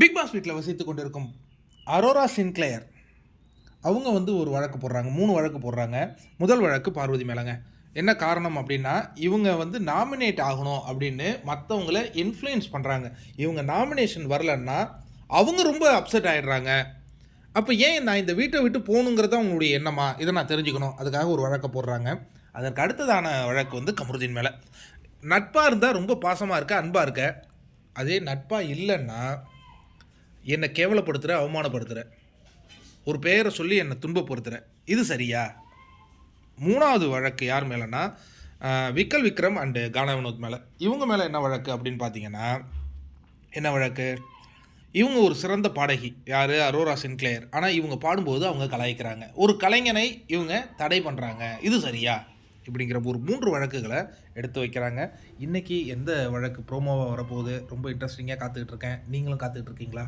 Big pass வீட்டில் வசித்துக் கொண்டிருக்கும் அரோரா சின்க்ளேயர் அவங்க வந்து ஒரு வழக்கு போடுறாங்க, 3 வழக்கு போடுறாங்க. முதல் வழக்கு பார்வதி மேலங்க. என்ன காரணம் அப்படின்னா, இவங்க வந்து நாமினேட் ஆகணும் அப்படின்னு மற்றவங்கள இன்ஃப்ளூயன்ஸ் பண்ணுறாங்க. இவங்க நாமினேஷன் வரலன்னா அவங்க ரொம்ப அப்செட் ஆகிடுறாங்க. அப்போ ஏன் நான் இந்த வீட்டை விட்டு போகணுங்கிறது அவங்களுடைய எண்ணமா? இதை நான் தெரிஞ்சுக்கணும். அதுக்காக ஒரு வழக்கை போடுறாங்க. அதற்கு அடுத்ததான வழக்கு வந்து கமருதீன் மேலே. நட்பாக இருந்தால் ரொம்ப பாசமாக இருக்க, அன்பாக இருக்க. அதே நட்பாக இல்லைன்னா என்னை கேவலப்படுத்துகிற, அவமானப்படுத்துகிற, ஒரு பெயரை சொல்லி என்னை துன்பப்படுத்துகிற, இது சரியா? 3வது வழக்கு யார் மேலேனா, விக்கல் விக்ரம் அண்டு கானா வினோத் மேலே. இவங்க மேலே என்ன வழக்கு அப்படின்னு பார்த்தீங்கன்னா, என்ன வழக்கு? இவங்க ஒரு சிறந்த பாடகி. யார்? அரோரா சின்க்ளேயர். ஆனால் இவங்க பாடும்போது அவங்க கலாய்க்கிறாங்க. ஒரு கலைஞனை இவங்க தடை பண்ணுறாங்க. இது சரியா? இப்படிங்கிற ஒரு 3 வழக்குகளை எடுத்து வைக்கிறாங்க. இன்றைக்கி எந்த வழக்கு ப்ரோமோவாக வரப்போகுது? ரொம்ப இன்ட்ரெஸ்டிங்காக காத்துக்கிட்டு இருக்கேன். நீங்களும் காத்துக்கிட்டு இருக்கீங்களா?